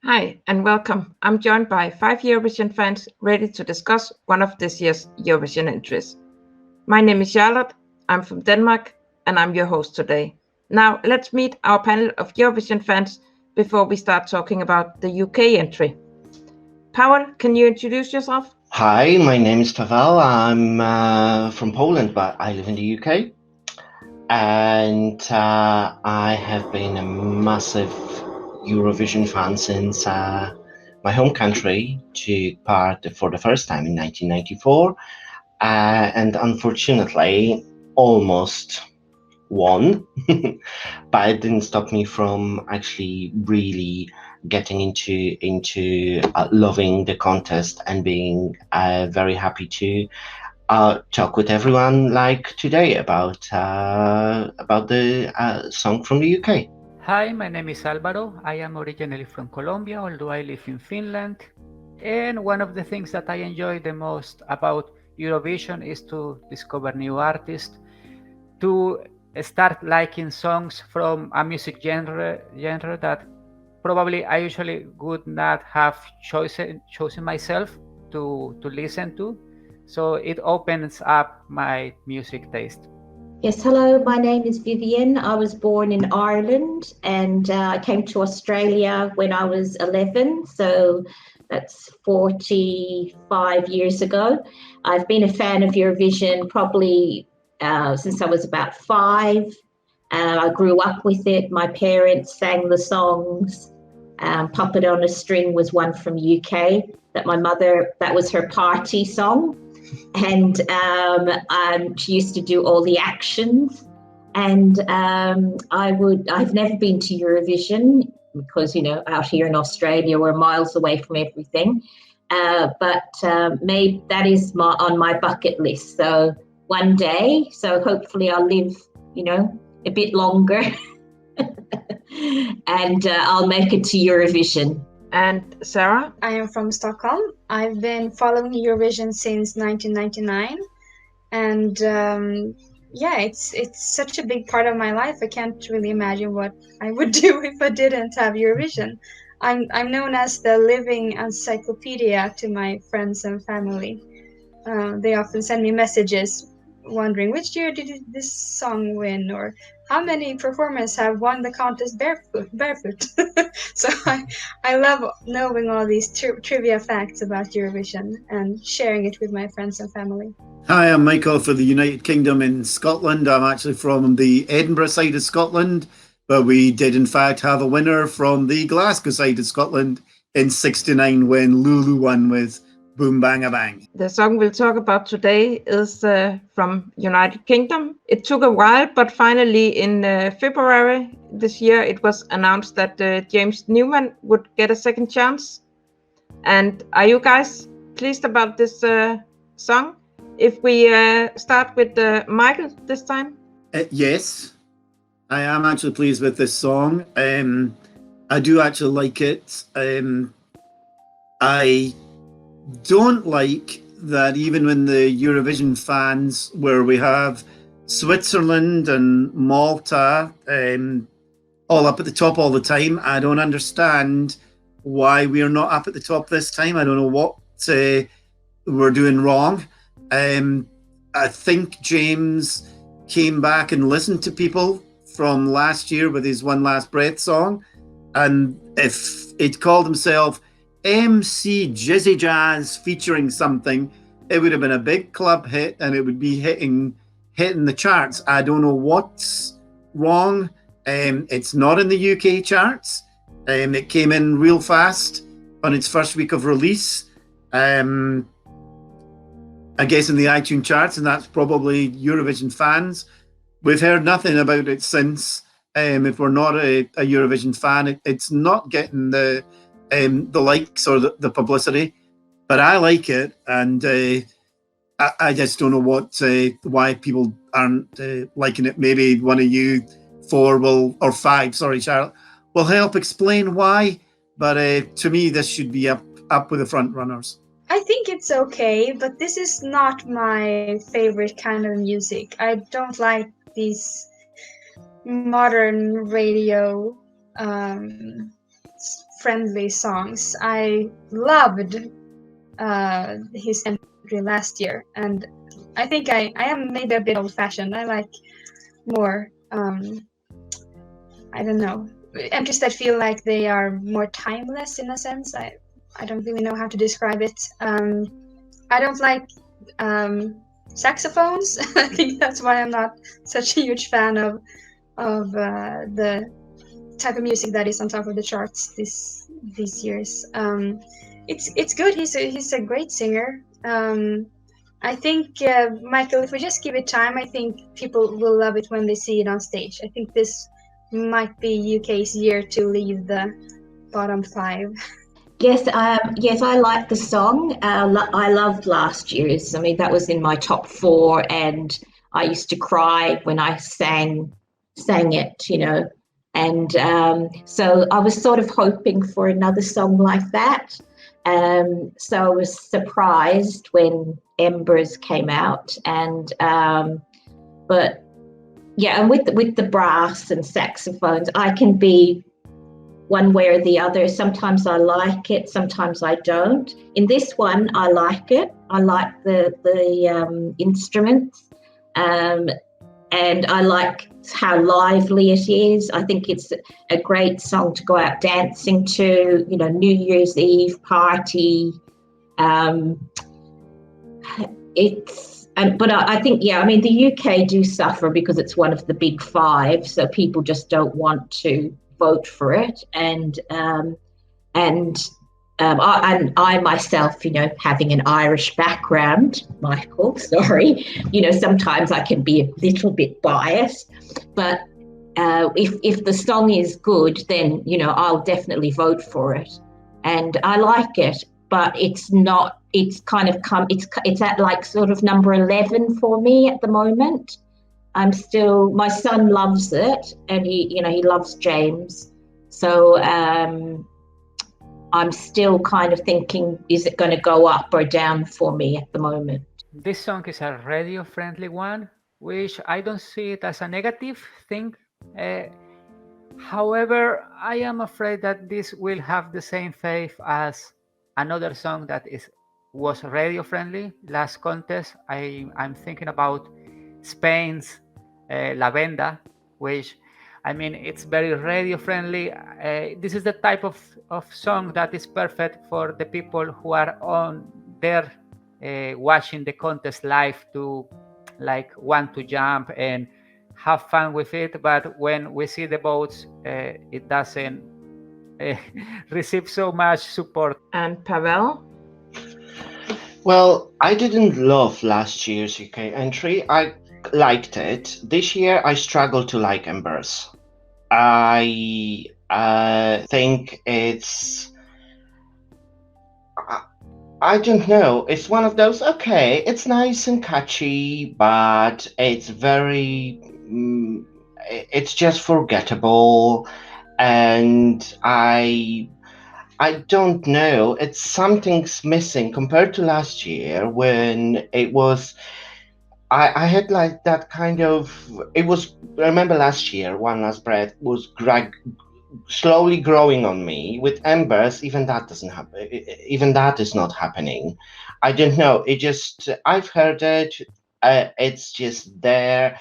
Hi and welcome. I'm joined by 5 Eurovision fans ready to discuss one of this year's Eurovision entries. My name is Charlotte, I'm from Denmark, and I'm your host today. Now, let's meet our panel of Eurovision fans before we start talking about the UK entry. Pawel, can you introduce yourself? Hi, my name is Pawel. I'm from Poland, but I live in the UK. And I have been a massive Eurovision fan since my home country took part for the first time in 1994. And unfortunately, almost won, but it didn't stop me from actually really getting into loving the contest and being very happy to talk with everyone like today about the song from the UK. Hi, my name is Alvaro. I am originally from Colombia, although I live in Finland. And one of the things that I enjoy the most about Eurovision is to discover new artists, to start liking songs from a music genre that probably I usually would not have chosen myself to listen to. So it opens up my music taste. Yes, hello, my name is Vivienne. I was born in Ireland and I came to Australia when I was 11, so that's 45 years ago. I've been a fan of Eurovision probably since I was about 5. I grew up with it. My parents sang the songs. Puppet on a String was one from UK that my mother, that was her party song. And she used to do all the actions. And I've never been to Eurovision because, out here in Australia, we're miles away from everything. But maybe that is on my bucket list. So one day, so hopefully I'll live, a bit longer and I'll make it to Eurovision. And Sara? I am from Stockholm. I've been following Eurovision since 1999. And it's such a big part of my life. I can't really imagine what I would do if I didn't have Eurovision. I'm known as the living encyclopedia to my friends and family. They often send me messages wondering which year did this song win, or how many performers have won the contest barefoot. So I love knowing all these trivia facts about Eurovision and sharing it with my friends and family. Hi, I'm Michael for the United Kingdom in Scotland. I'm actually from the Edinburgh side of Scotland, but we did in fact have a winner from the Glasgow side of Scotland in '69 when Lulu won with Boom Bang a Bang. The song we'll talk about today is from United Kingdom. It took a while, but finally in February this year, it was announced that James Newman would get a second chance. And are you guys pleased about this song? If we start with Michael this time? Yes, I am actually pleased with this song. I do actually like it. I don't like that even when the Eurovision fans, where we have Switzerland and Malta all up at the top all the time, I don't understand why we are not up at the top this time. I don't know what we're doing wrong. I think James came back and listened to people from last year with his One Last Breath song, and if it called himself MC Jizzy Jazz featuring something, it would have been a big club hit and it would be hitting the charts. I don't know what's wrong. It's not in the UK charts. It came in real fast on its first week of release. I guess in the iTunes charts, and that's probably Eurovision fans. We've heard nothing about it since. If we're not a Eurovision fan, it's not getting the likes or the publicity, but I like it, and I just don't know why people aren't liking it. Maybe one of you 5, Charlotte, will help explain why. But to me, this should be up with the front runners. I think it's okay, but this is not my favorite kind of music. I don't like these modern radio friendly songs. I loved his entry last year, and I think I am maybe a bit old-fashioned. I like more, I don't know, entries that feel like they are more timeless in a sense. I don't really know how to describe it. I don't like saxophones. I think that's why I'm not such a huge fan of the type of music that is on top of the charts these years. It's good. He's a great singer. I think Michael, if we just give it time, I think people will love it when they see it on stage. I think this might be UK's year to leave the bottom 5. Yes, yes, I like the song. I loved last year's. I mean, that was in my top 4, and I used to cry when I sang it, you know. And so I was sort of hoping for another song like that. So I was surprised when Embers came out, and but yeah, and with the brass and saxophones, I can be one way or the other. Sometimes I like it, sometimes I don't. In this one, I like it. I like the instruments, and I like how lively it is. I think it's a great song to go out dancing to, you know, New Year's Eve party. But I think, yeah, I mean, the UK do suffer because it's one of the big 5, so people just don't want to vote for it. And I myself, you know, having an Irish background, Michael, sorry, you know, sometimes I can be a little bit biased, but if the song is good, then, you know, I'll definitely vote for it. And I like it, but it's not, it's kind of it's at like sort of number 11 for me at the moment. My son loves it, and he loves James. So I'm still kind of thinking, is it going to go up or down for me at the moment? This song is a radio-friendly one, which I don't see it as a negative thing. However, I am afraid that this will have the same fate as another song that was radio-friendly last contest. I'm thinking about Spain's La Venda, which, I mean, it's very radio-friendly. This is the type of song that is perfect for the people who are on there watching the contest live, to like want to jump and have fun with it. But when we see the votes, it doesn't receive so much support. And Pawel? Well, I didn't love last year's UK entry. I liked it. This year, I struggle to like Embers. I think it's, I don't know, it's one of those, okay, it's nice and catchy, but it's very, it's just forgettable, and I don't know, it's something's missing compared to last year when it was, I had like that kind of, it was, I remember last year, One Last Breath was slowly growing on me. With Embers, even that doesn't happen. Even that is not happening. I don't know. It just, I've heard it. It's just there,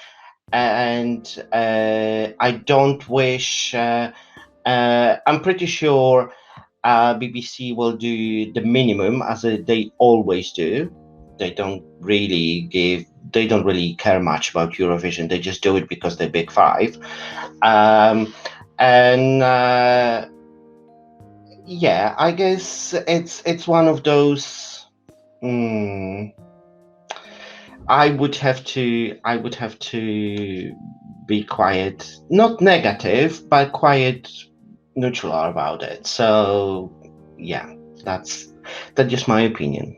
and I don't wish. I'm pretty sure BBC will do the minimum, as they always do. They don't really care much about Eurovision. They just do it because they're Big Five. Yeah, I guess it's one of those. I would have to be quite, not negative, but quite neutral about it. So yeah, that's just my opinion.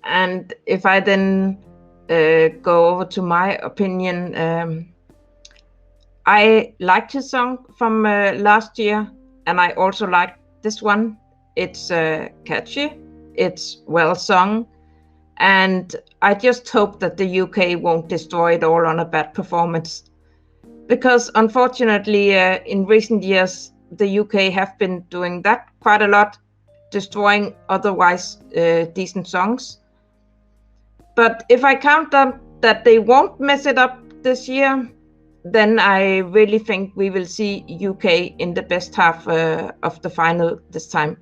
And if I then go over to my opinion, I liked his song from last year, and I also like this one. It's catchy, it's well sung, and I just hope that the UK won't destroy it all on a bad performance. Because unfortunately, in recent years, the UK have been doing that quite a lot, destroying otherwise decent songs. But if I count them that they won't mess it up this year, then I really think we will see UK in the best half of the final this time.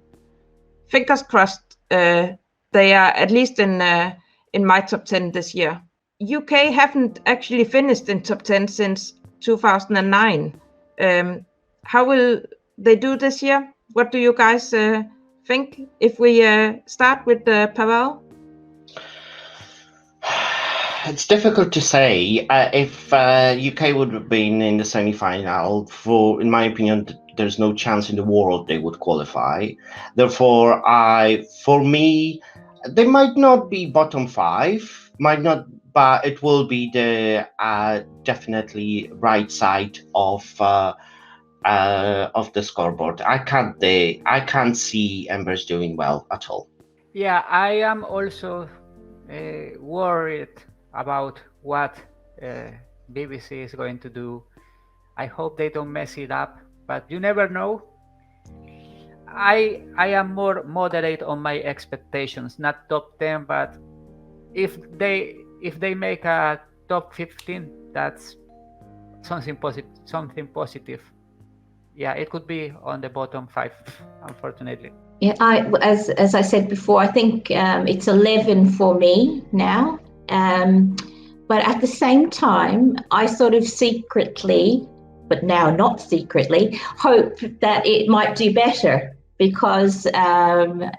Fingers crossed. They are at least in my top 10 this year. UK haven't actually finished in top 10 since 2009. How will they do this year? What do you guys think? If we start with Pawel? It's difficult to say. If UK would have been in the semi-final, in my opinion, there's no chance in the world they would qualify. Therefore, for me, they might not be bottom 5, might not, but it will be the definitely right side of the scoreboard. I can't see Embers doing well at all. Yeah, I am also worried about what BBC is going to do. I hope they don't mess it up, but you never know. I am more moderate on my expectations, not top 10, but if they make a top 15, that's something positive. Yeah, it could be on the bottom 5, unfortunately. Yeah, as I said before, I think it's 11 for me now. But at the same time, I sort of secretly, but now not secretly, hope that it might do better, because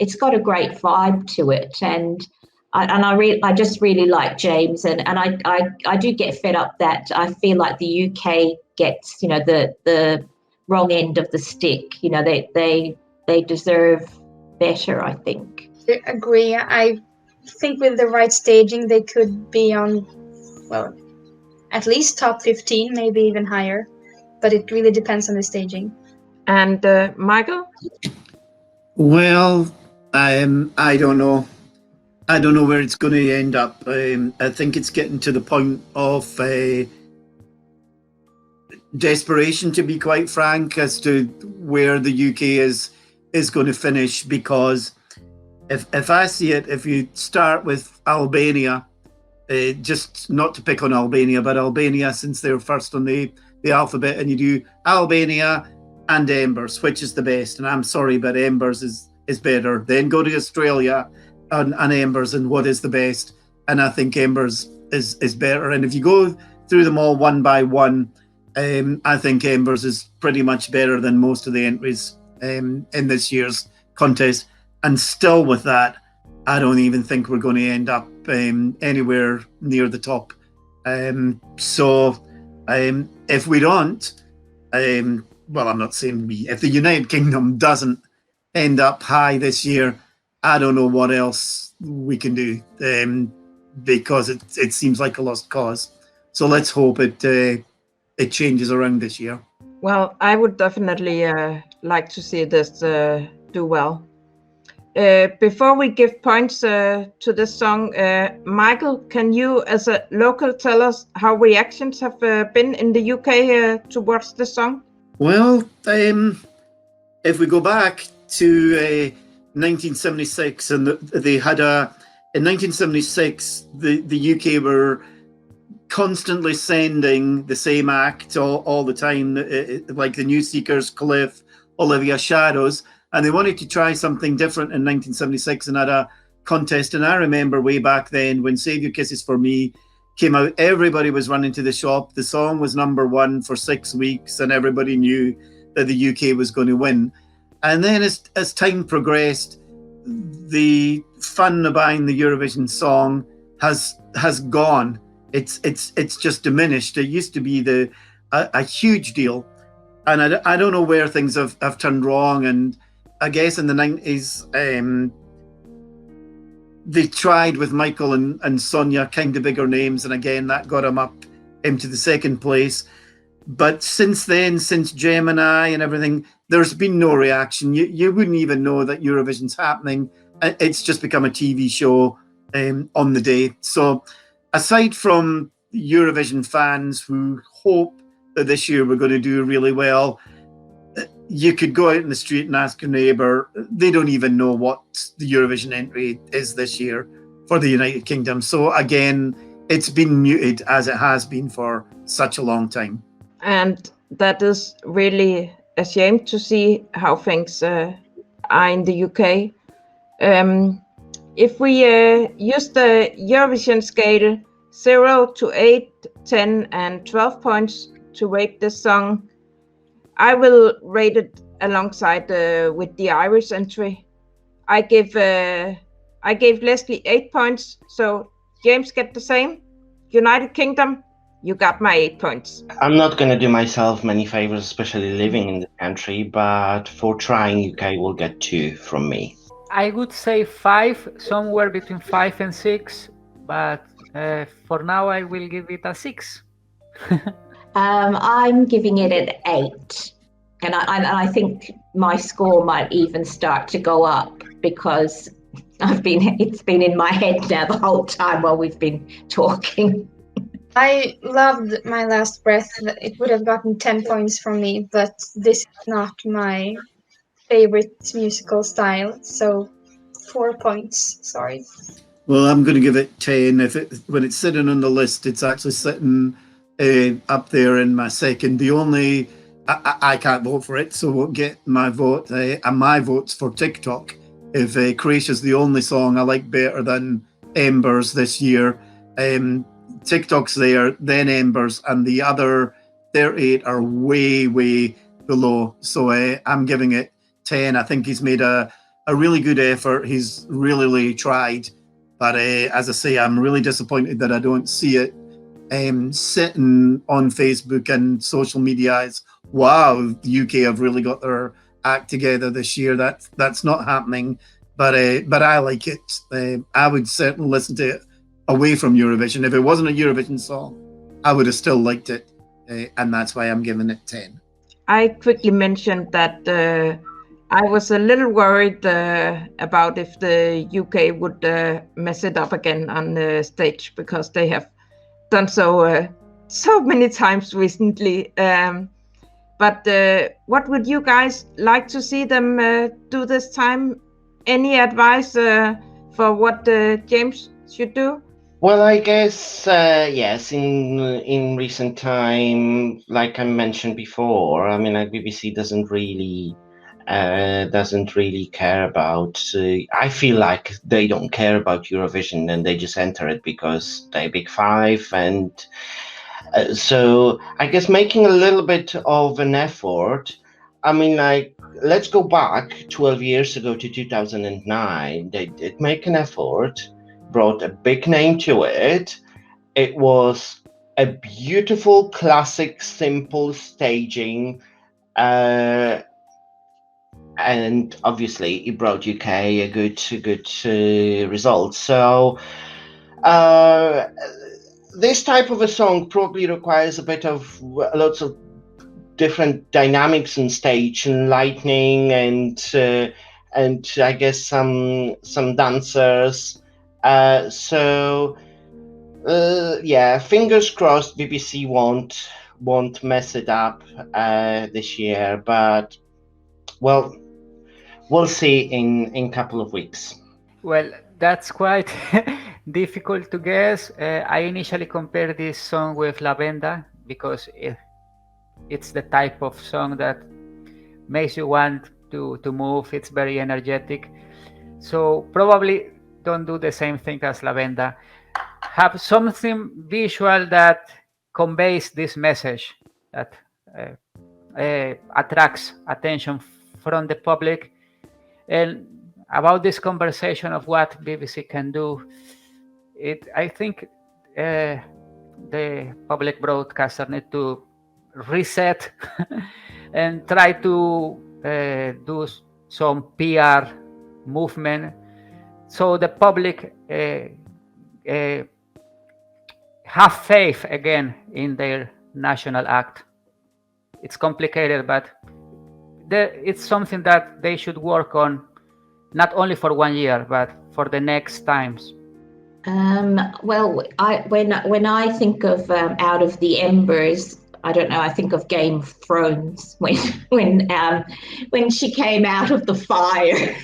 it's got a great vibe to it, and I just really like James, and I do get fed up that I feel like the UK gets the wrong end of the stick. They deserve better, I think. I agree. I think with the right staging, they could be on, well, at least top 15, maybe even higher. But it really depends on the staging. And Michael? Well, I don't know. I don't know where it's going to end up. I think it's getting to the point of desperation, to be quite frank, as to where the UK is going to finish, because if I see it, if you start with Albania, just not to pick on Albania, but Albania, since they're first on the alphabet, and you do Albania and Embers, which is the best? And I'm sorry, but Embers is better. Then go to Australia and Embers, and what is the best? And I think Embers is better. And if you go through them all one by one, I think Embers is pretty much better than most of the entries in this year's contest. And still with that, I don't even think we're going to end up anywhere near the top. So if we don't, well, I'm not saying we, if the United Kingdom doesn't end up high this year, I don't know what else we can do, because it seems like a lost cause. So let's hope it changes around this year. Well, I would definitely like to see this do well. Before we give points to this song, Michael, can you, as a local, tell us how reactions have been in the UK towards this song? Well, if we go back to 1976, and they had in 1976, the UK were constantly sending the same act all the time, like the New Seekers, Cliff, Olivia Shadows, and they wanted to try something different in 1976 and had a contest. And I remember way back then when Save Your Kisses for Me came out, everybody was running to the shop. The song was #1 for 6 weeks, and everybody knew that the UK was going to win. And then as time progressed, the fun of buying the Eurovision song has gone. It's just diminished. It used to be a huge deal, and I don't know where things have turned wrong. And I guess in the 90s, they tried with Michael and Sonia, kind of bigger names, and again that got them up into the second place. But since then, since Gemini and everything, there's been no reaction. You wouldn't even know that Eurovision's happening. It's just become a TV show on the day. So aside from Eurovision fans who hope that this year we're going to do really well, you could go out in the street and ask your neighbour. They don't even know what the Eurovision entry is this year for the United Kingdom. So again, it's been muted as it has been for such a long time. And that is really a shame to see how things are in the UK. If we use the Eurovision scale 0 to 8, 10 and 12 points to rate this song, I will rate it alongside with the Irish entry. I gave Leslie 8 points, so James get the same. United Kingdom, you got my 8 points. I'm not going to do myself many favors, especially living in the country, but for trying, UK will get 2 from me. I would say 5, somewhere between 5 and 6, but for now I will give it a 6. I'm giving it an 8, and I think my score might even start to go up because it's been in my head now the whole time while we've been talking. I loved My Last Breath. It would have gotten 10 points from me, but this is not my favorite musical style, so 4 points. Sorry. Well, I'm going to give it 10. When it's sitting on the list, it's actually sitting up there in my second. The only I can't vote for it, so won't get my vote. And my vote's for TikTok. If Croatia's the only song I like better than Embers this year, TikTok's there, then Embers, and the other 38 are way, way below. So I'm giving it 10. I think he's made a really good effort. He's really tried. But as I say, I'm really disappointed that I don't see it sitting on Facebook and social media as, wow, the UK have really got their act together this year. That's not happening. But I like it. I would certainly listen to it away from Eurovision. If it wasn't a Eurovision song, I would have still liked it. And that's why I'm giving it 10. I quickly mentioned that I was a little worried about if the UK would mess it up again on the stage, because they have done so many times recently. But what would you guys like to see them do this time? Any advice for what James should do? Well, I guess yes. In recent time, like I mentioned before, I mean, like BBC doesn't really care about. I feel like they don't care about Eurovision, and they just enter it because they're Big Five, and so I guess making a little bit of an effort. I mean, like, let's go back 12 years ago to 2009. They did make an effort, brought a big name to it. It was a beautiful, classic, simple staging, and obviously it brought UK a good result. So this type of a song probably requires a bit of lots of different dynamics on stage and lighting, and I guess some dancers. So fingers crossed BBC won't mess it up this year, but well, we'll see in a couple of weeks. Well, that's quite difficult to guess. I initially compared this song with Lavenda because it's the type of song that makes you want to move. It's very energetic. So probably don't do the same thing as Lavenda. Have something visual that conveys this message, that attracts attention from the public. And about this conversation of what BBC can do, I think the public broadcaster need to reset and try to do some PR movement so the public have faith again in their national act. It's complicated, but it's something that they should work on, not only for 1 year, but for the next times. Well, when I think of Out of the Embers, I don't know. I think of Game of Thrones when she came out of the fire,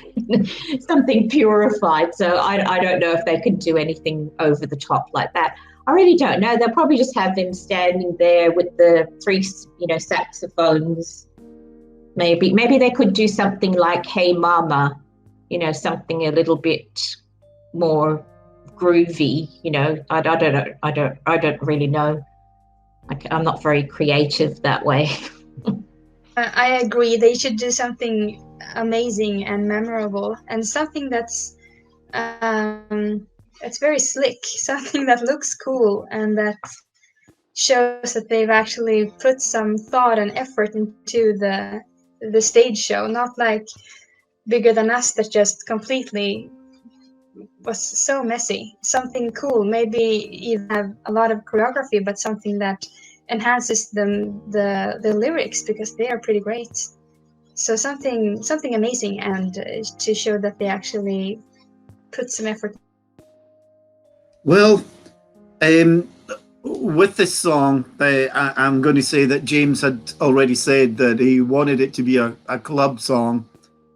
something purified. So I don't know if they could do anything over the top like that. I really don't know. They'll probably just have him standing there with the 3, saxophones. Maybe they could do something like "Hey Mama," something a little bit more groovy. I don't know. I don't really know. I'm not very creative that way. I agree. They should do something amazing and memorable, and something that's very slick, something that looks cool, and that shows that they've actually put some thought and effort into the stage show. Not like Bigger Than Us that just completely was so messy. Something cool, maybe even have a lot of choreography, but something that enhances the lyrics, because they are pretty great. So something amazing, and to show that they actually put some effort. Well, with this song, I'm going to say that James had already said that he wanted it to be a club song.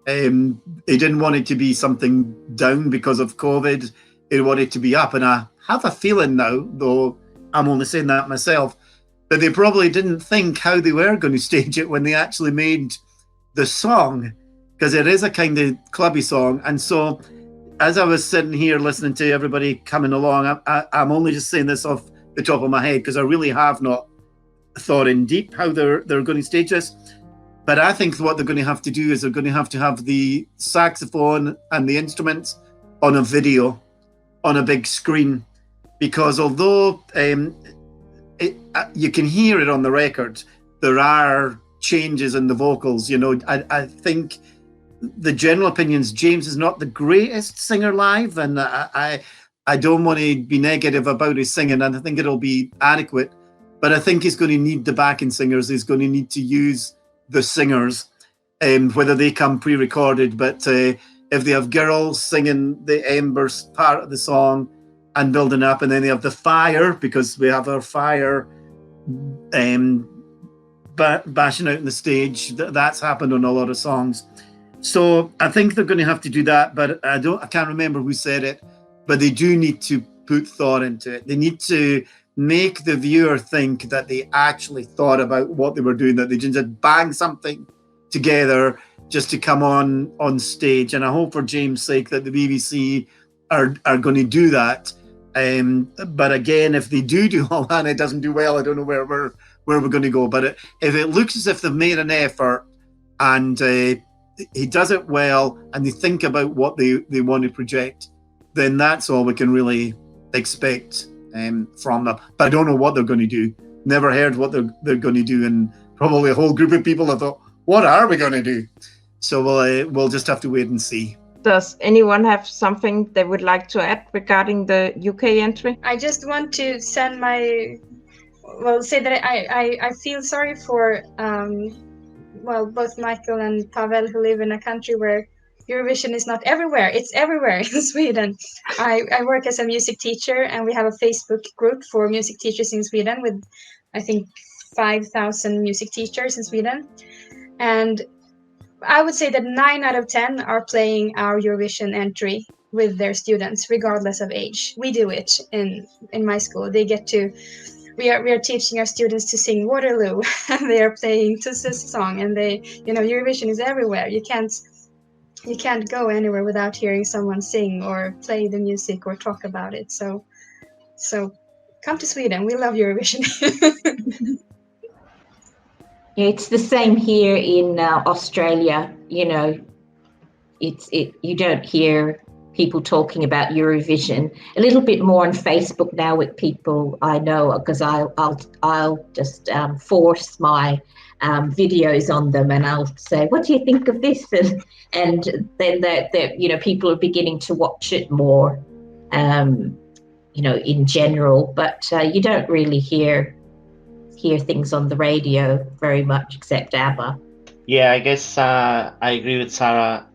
He didn't want it to be something down because of COVID. He wanted it to be up. And I have a feeling now, though I'm only saying that myself, that they probably didn't think how they were going to stage it when they actually made the song, because it is a kind of clubby song. And so as I was sitting here listening to everybody coming along, I'm only just saying this off the top of my head because I really have not thought in deep how they're going to stage this. But I think what they're going to have to do is they're going to have the saxophone and the instruments on a video, on a big screen, because although you can hear it on the record, there are changes in the vocals. I think the general opinion is James is not the greatest singer live, and I don't want to be negative about his singing, and I think it'll be adequate, but I think he's going to need the backing singers. He's going to need to use the singers, whether they come pre-recorded, but if they have girls singing the Embers part of the song and building up, and then they have the fire, because we have our fire bashing out on the stage. That's happened on a lot of songs. So I think they're going to have to do that, but I can't remember who said it, but they do need to put thought into it. They need to make the viewer think that they actually thought about what they were doing, that they didn't just bang something together just to come on stage. And I hope for James' sake that the BBC are going to do that. But again, if they do all that and it doesn't do well, I don't know where we're going to go. But if it looks as if they've made an effort and he does it well, and they think about what they want to project, then that's all we can really expect from them. But I don't know what they're going to do. Never heard what they're going to do, and probably a whole group of people have thought, what are we going to do? So we'll just have to wait and see. Does anyone have something they would like to add regarding the UK entry? I just want to say that I feel sorry for both Michael and Pawel, who live in a country where Eurovision is not everywhere. It's everywhere in Sweden. I work as a music teacher, and we have a Facebook group for music teachers in Sweden with, I think, 5,000 music teachers in Sweden. And I would say that 9 out of 10 are playing our Eurovision entry with their students, regardless of age. We do it in my school. They get to, we are teaching our students to sing Waterloo, and they are playing Tusse's song, and Eurovision is everywhere. You can't go anywhere without hearing someone sing or play the music or talk about it. So come to Sweden. We love Eurovision. It's the same here in Australia. You don't hear people talking about Eurovision. A little bit more on Facebook now with people I know, because I'll just force my videos on them, and I'll say, what do you think of this? And then people are beginning to watch it more, in general, but you don't really hear things on the radio very much, except ABBA. Yeah, I guess I agree with Sara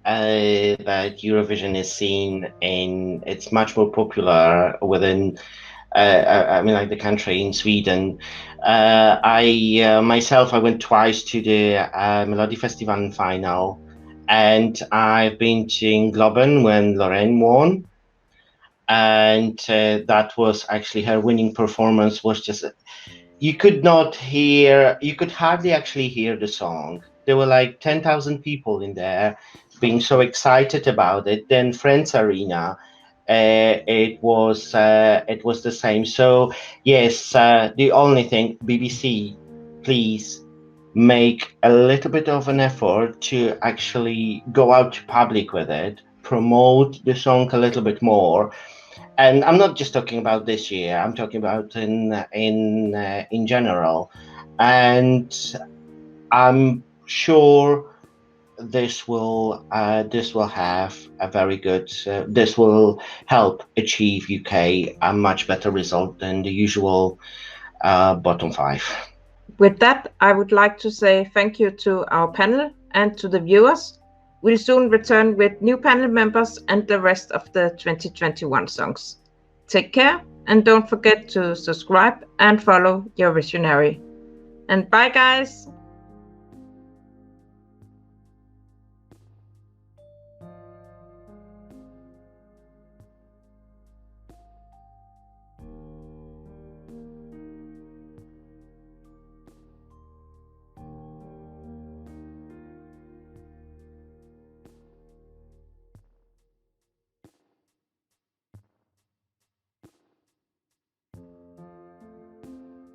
that Eurovision is seen it's much more popular within I mean, like the country in Sweden. I myself, I went twice to the Melodifestivalen final, and I've been to Globen when Lorraine won, and that was actually her winning performance was just. You could hardly actually hear the song. There were like 10,000 people in there being so excited about it. Then Friends Arena, it was the same. So yes, the only thing, BBC, please make a little bit of an effort to actually go out to public with it, promote the song a little bit more. And I'm not just talking about this year. I'm talking about in general, and I'm sure this will have a very good. This will help achieve UK a much better result than the usual bottom 5. With that, I would like to say thank you to our panel and to the viewers. We'll soon return with new panel members and the rest of the 2021 songs. Take care, and don't forget to subscribe and follow Eurovisionary. And bye, guys!